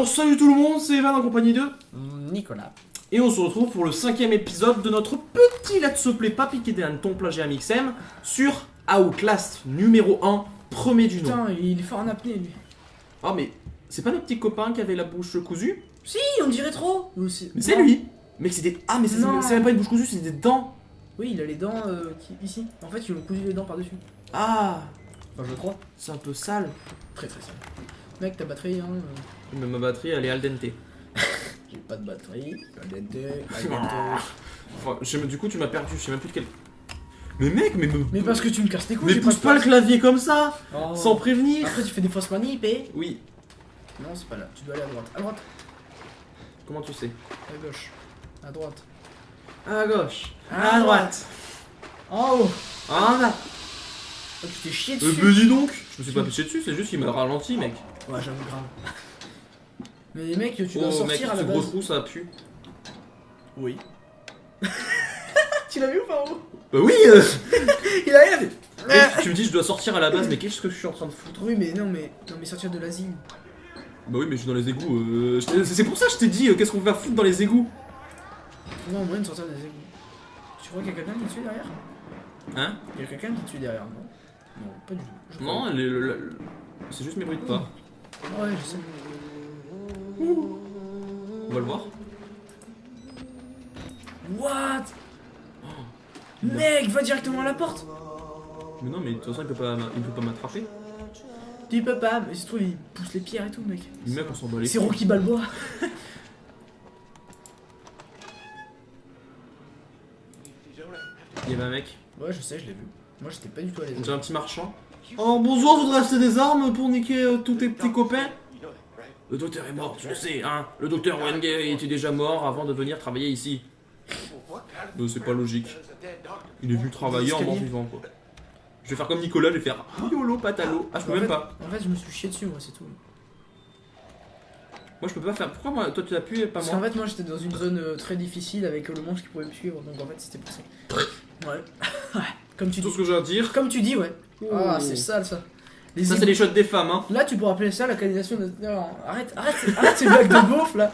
Alors salut tout le monde, c'est Evan en compagnie de Nicolas. Et on se retrouve pour le 5ème épisode de notre petit Let's Play pas piqué des hannetons plagiat MXM sur Outlast numéro 1, premier du nom. Putain, il est fort en apnée lui. Ah mais c'est pas notre petit copain qui avait la bouche cousue? Si, on dirait trop. Mais c'est lui. Mec c'est des... Ah mais c'est Non. même pas une bouche cousue, c'est des dents. Oui, il a les dents ici. En fait, ils ont cousu les dents par-dessus. Ah, Enfin, je crois. c'est un peu sale. Très très sale. Mec, ta batterie, hein. Mais ma batterie elle est al dente. J'ai pas de batterie. Enfin, du coup tu m'as perdu, je sais même plus de quel... Mais mec, Mais parce que tu me casses les couilles, Mais j'ai pousse de pas le place. clavier comme ça, Oh. sans prévenir. Après, tu fais des fausses manips et... Oui, Non, c'est pas là. Tu dois aller à droite. À droite. comment tu sais? À gauche. À droite. À gauche, À droite. En haut. en bas. Oh, tu t'es chié dessus. Mais dis donc, je me suis pas pêché dessus, c'est juste qu'il m'a ralenti, mec. Ouais, j'avoue grave. Mais mec, tu dois Oh sortir mec, à la ce gros base. trou ça pue. Oui. Tu l'as vu ou pas en haut? Bah oui Il a rien fait. Tu me dis je dois sortir à la base, mais qu'est-ce que je suis en train de foutre? Oui, mais non, mais sortir de l'asile. Bah oui, mais je suis dans les égouts. C'est pour ça que je t'ai dit, qu'est-ce qu'on va foutre dans les égouts? Non, moyen de sortir des égouts. Tu crois qu'il y a quelqu'un qui te tue derrière? Hein? Il y a quelqu'un qui te tue derrière, non? Non, pas du tout. Je crois. Non, c'est juste mes bruits de pas. Ouais, je sais. On va le voir. What? Mec, va directement à la porte. Mais non, mais de toute façon il peut pas m'attraper. Tu peux pas, mais c'est trop, il pousse les pierres et tout, mec. Le mec on s'en bat les C'est couilles. Rocky Balboa. Il y avait un mec. Ouais, je sais, je l'ai vu. Moi, j'étais pas du tout à l'aise. J'ai un petit marchand. Oh bonjour, je voudrais acheter des armes pour niquer tous tes petits copains. Le docteur est mort, tu le sais, hein. Le docteur Wenge était déjà mort avant de venir travailler ici. C'est pas logique. Il est venu travailler en mort vivant, quoi. Je vais faire comme Nicolas, je vais faire YOLO patalo. Ah, je peux même pas. En fait, je me suis chié dessus, moi, c'est tout. Moi, je peux pas faire. Pourquoi moi, toi tu l'as pu et pas Parce qu'en moi? fait, moi, j'étais dans une zone très difficile avec le monstre qui pouvait me suivre, donc en fait, c'était pour ça. Ouais. Ouais. Comme tu C'est tout dis. ce que j'ai à dire. Comme tu dis, ouais. Ah, Oh. c'est sale, ça. Les Ça, c'est égouts- les shots des femmes, hein. Là, tu pourrais appeler ça la canalisation de... Non, arrête ces blagues de beauf, là.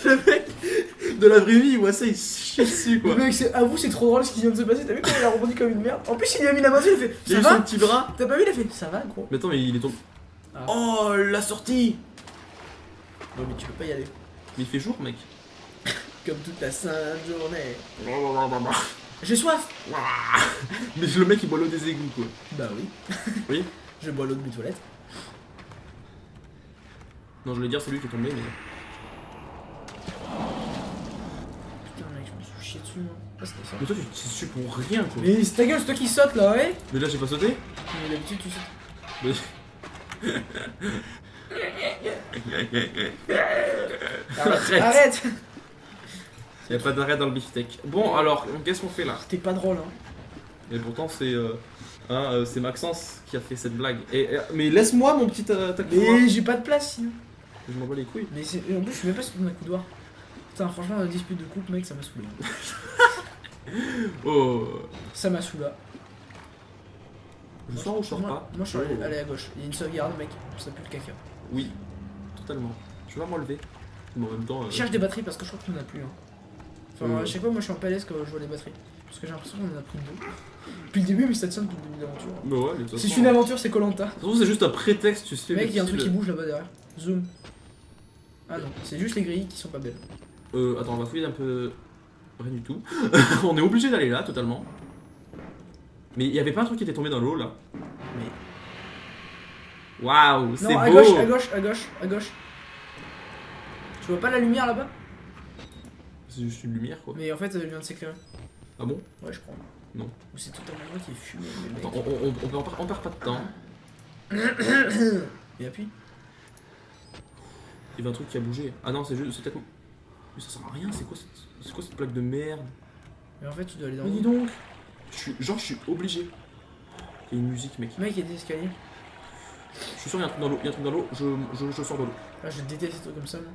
Le mec de la vraie vie, il voit ça, il se chie dessus, quoi. Le mec, avoue, c'est trop drôle ce qui vient de se passer. T'as vu comment il a rebondi comme une merde? En plus, il lui a mis la main dessus, il a fait Il a ça eu son va? petit bras. T'as pas vu, il a fait ça va, gros. Mais attends, mais il est tombé. Ah. Oh, la sortie. Non, mais tu peux pas y aller. Mais il fait jour, mec. Comme toute la sainte journée. J'ai soif. Mais le mec il boit l'eau des égouts, quoi. Bah oui. Oui. Je bois l'eau de mes toilettes. Non, je voulais dire, c'est lui qui est tombé, mais. Putain, mec, je me suis chié dessus, moi. Ah, c'était ça. Mais toi, tu te suis pour rien, quoi. Mais c'est ta gueule, c'est toi qui saute là, ouais. Mais là, j'ai pas sauté. Mais d'habitude, tu sautes. Mais... Arrête. Arrête. Y'a pas d'arrêt dans le beefsteak. Bon, alors, qu'est-ce qu'on fait là? C'était pas drôle, hein. Et pourtant, c'est Maxence qui a fait cette blague. Mais laisse-moi mon petit attaque. Mais j'ai pas de place sinon. Je m'en bats les couilles. Mais en plus, je suis même pas sur ma coudoir. Putain, franchement, la dispute de couple, mec, ça m'a saoulé. Oh. Ça m'a saoulé. Je sors ou je sors pas? Moi, je suis Oh. allé à gauche. Il y a une sauvegarde, mec. Ça pue le caca. Oui, totalement. Je vais pas m'enlever. Mais en même temps. Je cherche des batteries parce que je crois qu'on en a plus. Hein. Enfin, Ouais. à chaque fois, moi, je suis en PLS quand je vois les batteries. Parce que j'ai l'impression qu'on en a pris deux. Depuis le début, mais ça tient depuis le début de l'aventure. Mais ouais, mais de toute Si façon, c'est une aventure, c'est Colanta. de toute façon, c'est juste un prétexte, tu sais. Mec, il y a un style- truc qui bouge là-bas derrière. Zoom. Ah non, c'est juste les grilles qui sont pas belles. Attends, on va fouiller un peu. Rien du tout. On est obligé d'aller là, totalement. Mais il y avait pas un truc qui était tombé dans l'eau là? Mais. Waouh, c'est Non, à beau! gauche, à gauche, à gauche, à gauche. Tu vois pas la lumière là-bas? C'est juste une lumière quoi. Mais en fait, elle vient de s'éclairer. Ah bon? Ouais, je crois. Non. Ou c'est tout un endroit qui est fumé. Mais Attends, mec. on perd pas de temps. Et appuie. Il y avait un truc qui a bougé. Ah non, c'est juste. C'est peut-être. Mais ça sert à rien, c'est quoi cette plaque de merde? Mais en fait, tu dois aller dans Mais le. dis donc! Je suis obligé. Il y a une musique, mec. Mec, il y a des escaliers. Je suis sûr, il y a un truc dans l'eau. Il y a un truc dans l'eau, je sors de l'eau. Ah, je déteste ces trucs comme ça, moi.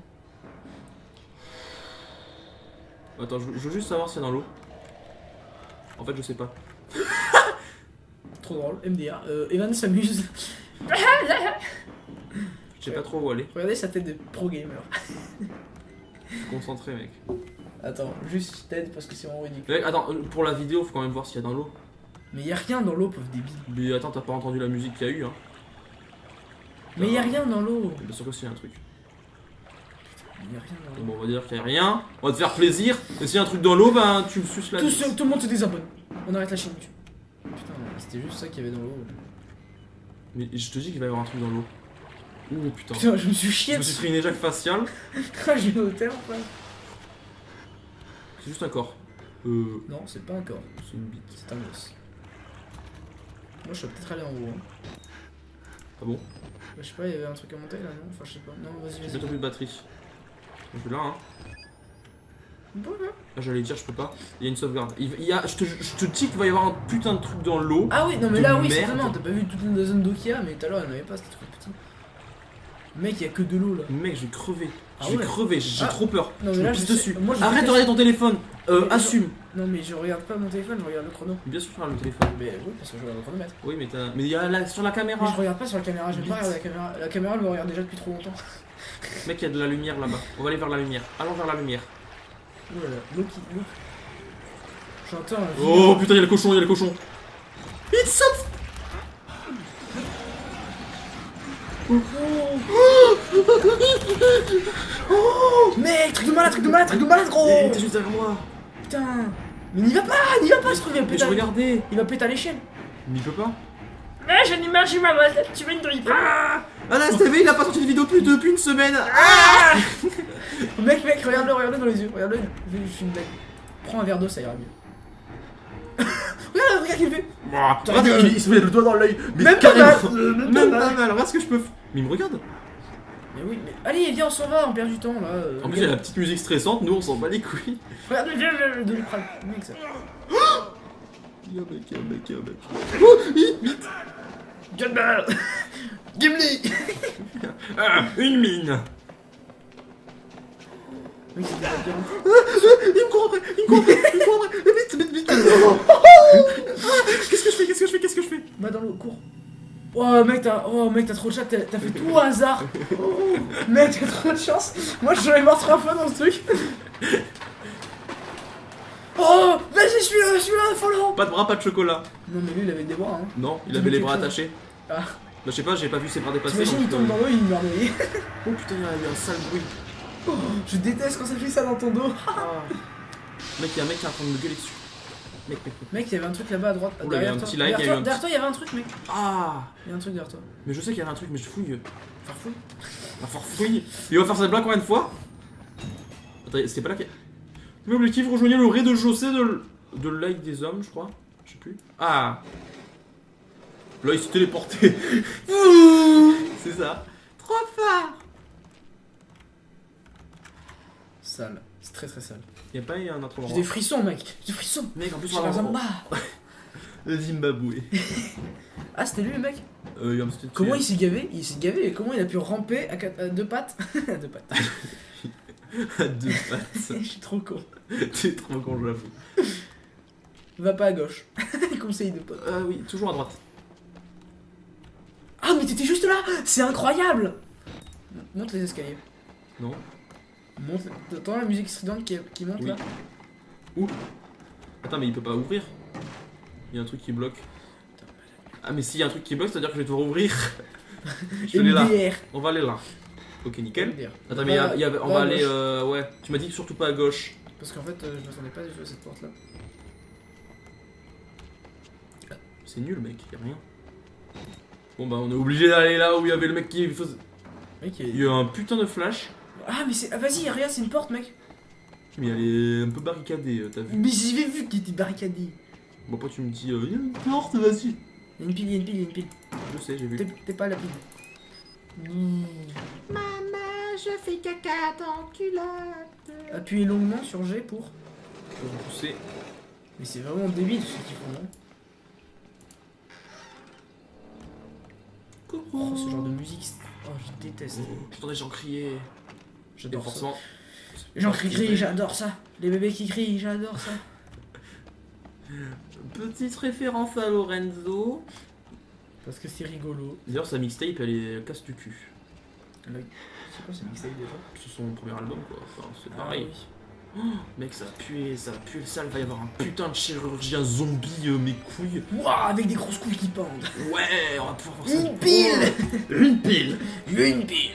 Attends, je veux juste savoir s'il y a dans l'eau. En fait, je sais pas. Trop drôle, MDR. Evan s'amuse. sais pas trop où aller. Regardez sa tête de pro gamer. Je suis concentré, mec. Attends, juste je t'aide parce que c'est vraiment ridicule. Mec, attends, pour la vidéo, faut quand même voir s'il y a dans l'eau. Mais y'a rien dans l'eau, pauvre débile. Mais attends, t'as pas entendu la musique qu'il y a eu, hein. Mais y'a rien dans l'eau. Bien sûr que si, y a un truc. Y'a rien dans l'eau. Bon, on va dire qu'il y a rien. On va te faire plaisir. Et s'il y a un truc dans l'eau, ben tu me suces la bite. Tout le monde se désabonne. On arrête la chaîne YouTube. Putain, c'était juste ça qu'il y avait dans l'eau. Mais je te dis qu'il va y avoir un truc dans l'eau. Ouh putain. Putain, je me suis Je chié me suis pris une éjac faciale. J'ai eu au terme, quoi. C'est juste un corps. Non, c'est pas un corps. C'est une bite. C'est un os. Moi, je suis peut-être allé en haut. Hein. Ah bon? Bah, je sais pas, il y avait un truc à monter là, non? Enfin, je sais pas. Non, vas-y, J'ai vas-y. bientôt plus de batterie. Je vais là, hein. Bon, hein. Là, j'allais dire, je peux pas. Il y a une sauvegarde. Il y a, je te dis qu'il va y avoir un putain de truc dans l'eau. Ah oui, non, mais De là, oui, merde. certainement. T'as pas vu toute la zone d'eau qu'il y a, mais tout à l'heure, il n'y en avait pas, c'était trop petit. Mec, il y a que de l'eau là. Mec, je vais crever. Ah Je vais ouais. crever, j'ai Ah. trop peur. Non, Je mais me là, pisse je sais- dessus. moi, je Arrête de déteste- regarder ton téléphone. Mais- Assume. Non, mais je regarde pas mon téléphone, je regarde le chrono. Bien sûr, tu regardes le téléphone. Mais oui, parce que je regarde le chronomètre. Oui, mais t'as. Mais il y a sur la Mais caméra. je regarde pas sur la caméra, j'aime Vite. pas regarder la caméra. La caméra, elle me regarde déjà depuis trop longtemps. Mec, il y a de la lumière là-bas. On va aller vers la lumière. Allons vers la lumière. Ouh là là, l'eau qui. L'eau. J'entends un Oh putain, il y a le cochon, il y a le cochon. Il saute. Mec, truc de malade, gros. T'es juste derrière moi. Putain. Mais n'y va pas, ce truc, il va Mais péter. je regardais. Il va péter à l'échelle. Mais il peut pas. Ah, j'ai une image, j'ai mal, tu veux une drippe. Ah la STV, il a pas sorti de vidéo depuis une semaine. Mec, regarde-le dans les yeux, regarde-le. Je suis une blague. Prends un verre d'eau, ça ira mieux. regarde qu'il fait. Regarde, il se met le doigt dans l'œil. Mais Même pas carrément. mal. Même pas mal. Regarde ce que je peux. Mais il me regarde. Mais oui, mais allez, viens, on s'en va, on perd du temps là. En plus, il y a la petite musique stressante. Nous, on s'en bat les couilles. Regarde, viens, de l'Ukraine. Mec, ça. Y'a mec. Gunball. Gimli. Ah, une mine. Mec, c'est déjà bien. Il me court après. Vite. Qu'est-ce que je fais? Va dans l'eau, cours. Oh mec, t'as trop de chat, t'as fait tout au hasard. Mec, t'as trop de chance. Moi, je vais mort 3 fois dans ce truc. Oh, vas-y, suis-le, follow. Pas de bras, pas de chocolat. Non, mais lui, il avait des bras, hein. Non, il Dis-moi avait les quelque bras chose. attachés. Ah. Bah, je sais pas, j'ai pas vu ses bras dépasser. T'imagines, il donc, tombe dans l'eau, il meurt noyé. Oh putain, il y a eu un sale bruit. Oh, je déteste quand ça fait ça dans ton dos. Ah. Mec, il y a un mec qui est en train de me gueuler dessus. Mec. Mec, il y avait un truc là-bas à droite. Oula, il y a derrière un toi. petit like, il y a eu un Derrière toi, il y avait un truc, mec. Ah. Il y a un truc derrière toi. Mais je sais qu'il y avait un truc, mais je fouille. Farfouille. La farfouille. Il va faire cette blague combien de fois? Attends, c'était pas là qu'il y a... L'objectif, rejoignez le rez-de-chaussée de l'œil des hommes, je crois. Je sais plus. Ah. Là, il s'est téléporté. C'est ça. Trop fort. Sale. C'est très très sale. Y'a pas eu un autre J'ai endroit. des frissons, mec. J'ai des frissons. Mec, en plus, J'ai on un va Zamba. le Zimbabwe. Ah, c'était lui, le mec. Il y a un petit- Comment il s'est gavé? Il s'est gavé et comment il a pu ramper à 2 pattes? À 2 pattes. À deux pattes. Je suis trop con. T'es trop con, j'avoue. Va pas à gauche. Conseil de pote. Oui, toujours à droite. Ah, mais t'étais juste là. C'est incroyable. Monte les escaliers. Non. Monte. T'entends la musique stridente qui monte Oui. là? Où? Attends, mais il peut pas ouvrir. Il y a un truc qui bloque. Ah, mais s'il y a un truc qui bloque, c'est à dire que je vais devoir ouvrir. Je vais aller là. MDR. On va aller là. Ok, nickel. MDR. Attends, mais on va à aller. gauche. Ouais, tu m'as dit que surtout pas à gauche. Parce qu'en fait, je m'attendais pas du tout à cette porte là. C'est nul, mec, y'a rien. Bon, bah, on est obligé d'aller là où il y avait le mec qui faisait. Mec, Il y a un putain de flash. Ah, mais c'est. Ah, vas-y, regarde, c'est une porte, mec. Mais elle est un peu barricadée, t'as vu. Mais j'avais vu qu'il était barricadé. Bon, après, tu me dis, il y a une porte, vas-y. Il y a une pile, il y a une pile, il y a une pile. Je sais, j'ai vu. T'es pas à la pile. Maman, je fais caca dans culotte. Appuyez longuement sur G pour. Pour pousser. Mais c'est vraiment débile ce qu'ils font, non? Oh, ce genre de musique. Oh, je déteste. J'entends des gens crier. Et J'adore ça. forcément. Les gens qui crient, j'adore ça. Les bébés qui crient, j'adore ça. Petite référence à Lorenzo. Parce que c'est rigolo. D'ailleurs, sa mixtape, elle est casse du cul. C'est quoi ce mixtape déjà? C'est son premier album quoi, enfin, c'est Ah pareil. oui. Mec, ça va puer le sale, il va y avoir un putain de chirurgien zombie, mes couilles. Ouah, avec des grosses couilles qui pendent. Ouais, on va pouvoir voir ça. Une pile. Une pile. Une pile.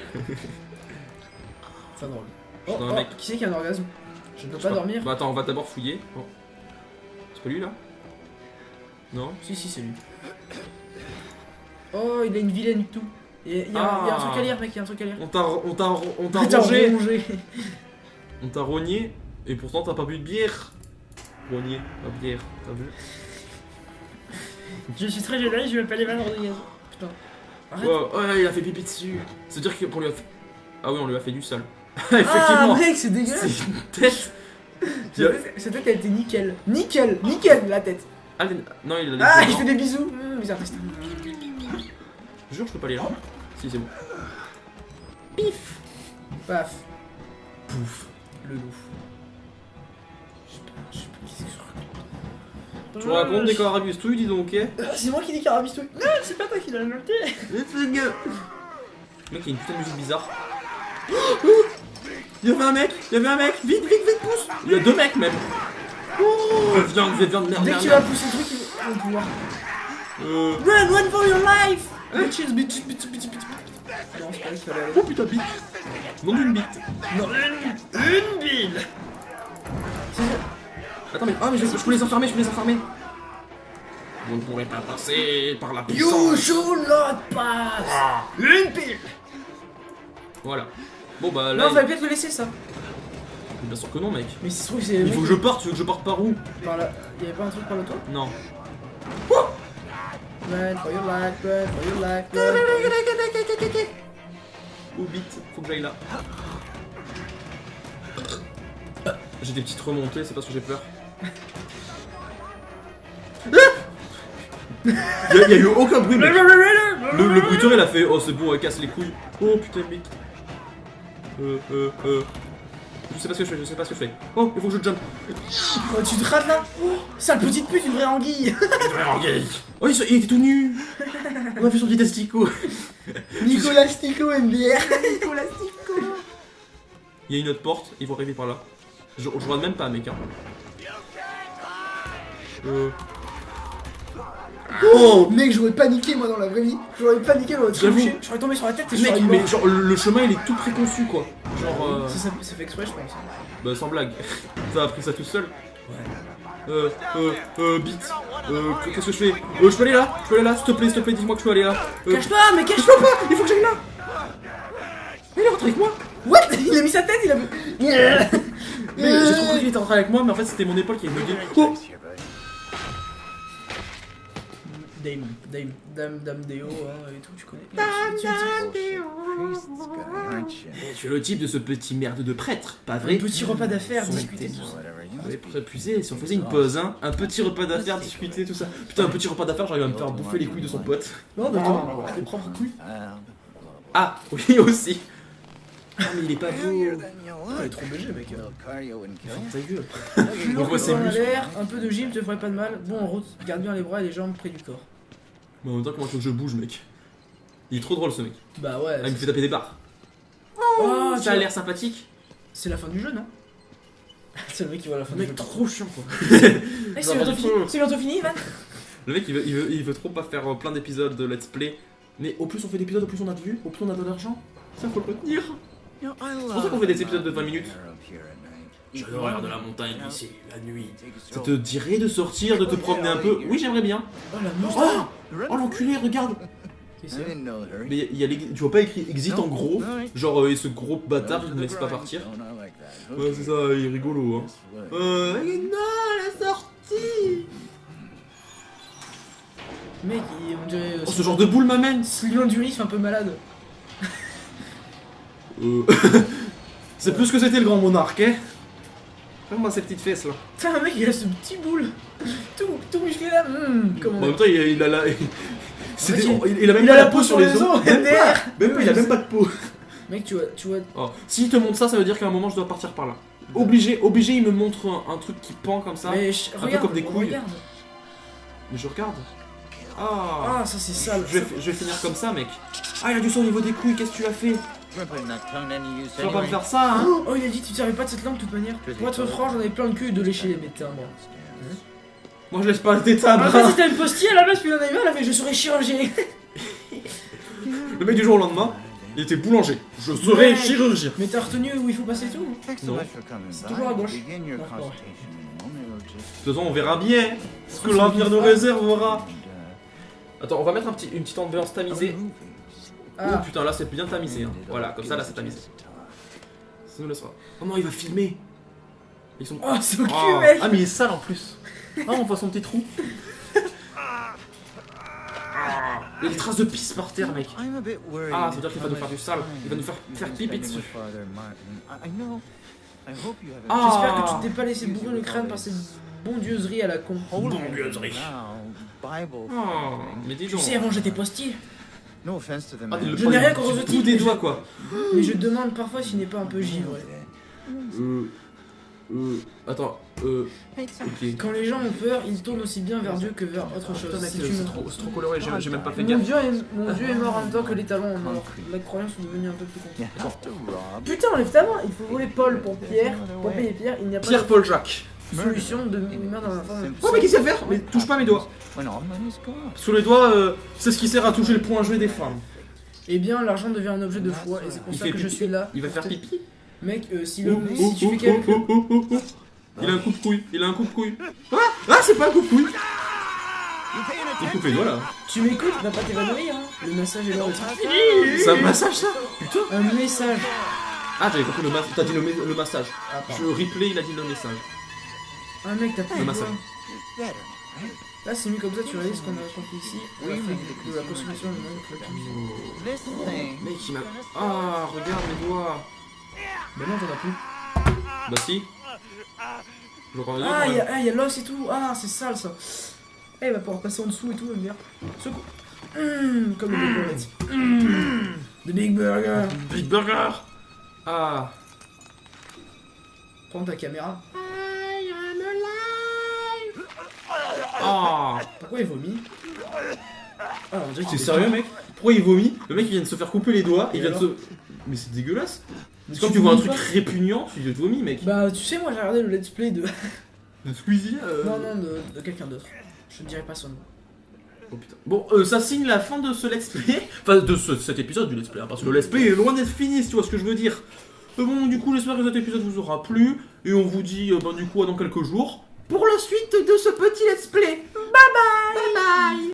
Enfin drôle. Oh, Putain, oh, mec. qui c'est qui a un orgasme? Je ne peux Je sais pas dormir. Bah attends, on va d'abord fouiller. Oh. C'est pas lui là? Non? Si, c'est lui. Oh, il a une vilaine tout. Il y a un truc à lire, mec, il y a un truc à lire. On t'a T'as rongé. rongé. On t'a rogné. Et pourtant t'as pas bu de bière. Rogné, pas bière, t'as vu? Je suis très gêné, je vais pas les vannes Rodriguez. Putain. Arrête. Ouais, il a fait pipi dessus. C'est-à-dire qu'on lui a fait... Ah oui, on lui a fait du sale. Ah, Effectivement. mec, c'est dégueulasse. C'est une tête. Sa tête, elle était nickel. Nickel, la tête. Ah, non, il a des Ah, petits il fait dents. des bisous. Bizarre, testin. Je jure, je peux pas les là. Si, c'est bon. Pif. Paf. Pouf. Le loup. Je sais pas qu'est-ce que Tu racontes des carabistouilles, dis donc, ok? C'est moi qui dis carabistouille. Non, c'est pas toi qui l'as noté. Mec, il y a une putain de musique bizarre. Il y avait un mec, vite, pousse. Il y a deux mecs même. Oh, viens, merde. Dès que tu vas pousser le truc, il va pouvoir. Run for your life. Bitches. Non, c'est pas qu'il fallait aller. Oh putain, bite. Non d'une bite. Non, une bille. Attends, mais, je peux les enfermer, Vous ne pourrez pas passer par la You puissance. should not pass. Une pile. Voilà. Bon bah là, Non, fallait peut-être le laisser ça. bien sûr que non, mec. Mais si se trouve, c'est. Il faut que je parte, tu veux que je parte par où? Par là. Y'avait pas un truc par le toit? Non. Run for your life, run for your life, run for your life. Ou bite, faut que j'aille là. J'ai des petites remontées, c'est parce que j'ai peur. Il y a eu aucun bruit, mec. Le bruiteur il a fait, oh c'est bon, elle casse les couilles. Oh putain, mec. Je sais pas ce que je fais, Oh, il faut que je jump. Oh, tu te rates là? Oh, sale petite pute, une vraie anguille. Oh, il était tout nu. On a vu son petit asticot. Nicolas Stico MBR. Nicolas Stico. Il y a une autre porte, il faut arriver par là. Je regarde même pas, mec. Hein. Oh, mec, j'aurais paniqué moi dans la vraie vie. J'aurais paniqué dans le J'avoue. truc. J'aurais tombé sur la tête et je Mec, serais mais mort. genre le chemin il est tout préconçu quoi. Genre C'est fait exprès, je pense. bah sans blague. T'as appris ça tout seul. Bite. Qu'est-ce que je fais? Je peux aller là? S'il te plaît, dis-moi que je peux aller là. Cache-toi, mais cache-toi pas. Il faut que j'aille là. Il est rentré avec moi. What? Il a mis sa tête, il a. Mais j'ai trop cru qu'il était rentré avec moi, mais en fait c'était mon épaule qui avait bugué. Oh. Dame Déo, hein, et tout, tu connais. Tu es le type de ce petit merde de prêtre, pas Un vrai? petit repas d'affaires, Son discuter été. tout ça. Ouais, prépuisé, si on faisait une pause, hein, un petit repas d'affaires, discuter, tout ça. Putain, un petit repas d'affaires, j'arrive à me faire bouffer les couilles de son pote. Non, d'accord, tes propres couilles. Ah, oui aussi. Ah, mais il est pas beau. Ah, il est trop BG, mec. Ta gueule. On voit ses muscles. un peu de gym te ferait pas de mal. Bon, en route, garde bien les bras et les jambes près du corps. Mais en même temps, comment tu veux que je bouge, mec? Il est trop drôle ce mec. Bah ouais. Ah, il me fait taper des barres. Oh, Ça a l'air sympathique. C'est la fin du jeu, non? C'est le mec qui voit la fin Le du jeu. mec trop chiant quoi. Eh, c'est bientôt fini, c'est bientôt fini, Van. Le mec il veut trop pas faire plein d'épisodes de let's play. Mais au plus on fait d'épisodes, au plus on a de vues, au plus on a de l'argent. Ça faut le retenir. C'est pour ça qu'on fait des épisodes de 20 minutes. J'ai l'horaire de la montagne ici, la nuit. Ça te dirait de sortir, de te promener un peu? Oui, j'aimerais bien. Oh la moustache. Oh l'enculé, regarde. Mais y a tu vois pas écrit exit en gros. Genre, et ce gros bâtard il me laisse pas partir. Ouais, c'est ça, il est rigolo hein. Non, la sortie. Mec, on dirait. Oh, ce genre de boule m'amène. Sylvain Duris fait un peu malade. C'est plus que c'était le grand monarque, hein. Regarde-moi ces petites fesses là. Putain, mec, il a ce petit boule. Tout musclé là. Comme En on même temps, il a la. Il a même il pas a la peau sur les os. Même MDR. pas, il a même pas de peau. Mec, tu vois. Oh. S'il te montre ça, ça veut dire qu'à un moment je dois partir par là. Obligé, il me montre un truc qui pend comme ça. Mais peu regarde, comme des couilles. regarde. Mais je regarde. Ah, Ah, ça c'est sale. je vais finir comme ça, mec. Ah, il y a du sang au niveau des couilles, qu'est-ce que tu as fait? Tu vas pas me faire ça, hein? Oh, il a dit tu te servais pas de cette lampe de toute manière. Pour être franc, j'en avais plein le cul de lécher les timbres. Moi, je laisse pas tes timbres. En fait, si t'as une postille à la base, puis il en avait mal, mais je serais chirurgien. Le mec du jour au lendemain, il était boulanger. Je serai Mec. chirurgien. Mais t'as retenu où il faut passer tout? Non. C'est toujours à gauche. De toute façon, on verra bien ce que l'avenir nous réservera. Attends, on va mettre une petite ambiance tamisée. Oh Ah, putain, là c'est bien tamisé. Hein. Voilà, comme ça, là c'est tamisé. Ça nous laissera. Oh non, il va filmer. Ils sont. oh c'est au cul, Ah. mec. Ah, mais il est sale en plus. Ah, on voit son petit trou. Il y a des traces de pisse par terre, mec. Ah, ça veut dire qu'il va nous faire du sale. Il va nous faire pipi dessus. Ah, J'espère que tu t'es pas laissé bourrer le crâne par cette bondieuserie à la con. Bondieuserie. Oh, mais dis Tu donc. sais, avant j'étais postier, Ah, le Je n'ai rien poil contre du ce bout type, des mais doigts, quoi. mais je demande parfois s'il n'est pas un peu givré. Attends, ok. Quand les gens ont peur, ils tournent aussi bien vers Dieu que vers autre chose. Putain, mec, Si tu c'est me- trop coloré, j'ai même pas fait Mon gaffe. Dieu est mort en même temps que les talons en mort. La croyance est devenue un peu plus compliquée. Putain, enlève ta main. Il faut voler Paul pour Pierre. Pour payer Pierre, il n'y a pas Pierre Paul Jacques. de solution de meurtre dans la forme. Oh, mais qu'est-ce qu'il va faire? Mais touche pas mes doigts. Sur les doigts, c'est ce qui sert à toucher le point G des femmes. Eh bien, l'argent devient un objet de foi et c'est pour Il ça fait que je pipi. suis là. Il va pour faire te- pipi. Mec, si Oh, tu fais quelque... Il a un coup de couille, il a un coup de couille. Ah, c'est pas un coup de couille. Il coupe les doigts là. Tu m'écoutes, va pas t'évanouir. Hein. Le massage est là. C'est un massage ça? Putain. Un message. Ah, j'avais compris le massage. T'as dit le massage. Ah, Je replay, il a dit le message. Ah mec, t'as plus Le de massage. doigts. Là, c'est mieux comme ça, tu réalises ce qu'on a accompli ici. On a fait de la consommation de monde. Mec, il m'a. Ah, regarde mes doigts. Bah non, t'en as plus. Bah si. Je crois bien. Ah, il y a l'os et tout. Ah, c'est sale ça. Eh, il va pouvoir passer en dessous et tout, j'aime bien. Secours. Comme le Big Burger. The Big Burger. Big Burger. Ah. Prends ta caméra. I am alive. Ah. Pourquoi il vomit? Ah, on dirait T'es qu'il est sérieux, mec? Pourquoi il vomit? Le mec il vient de se faire couper les doigts. Et Il vient de alors se. Mais c'est dégueulasse. Mais C'est quand tu vois un vomis truc pas répugnant, tu te vomis, mec. Bah, tu sais, moi j'ai regardé le let's play de. De Squeezie. Non, de quelqu'un d'autre. Je ne dirai pas son nom. Oh putain. Bon, ça signe la fin de ce let's play. Enfin, de cet épisode du let's play. Hein, parce que le let's play est loin d'être fini, si tu vois ce que je veux dire. Bon, du coup, j'espère que cet épisode vous aura plu. Et on vous dit, du coup, à dans quelques jours. Pour la suite de ce petit let's play. Bye bye. Bye bye.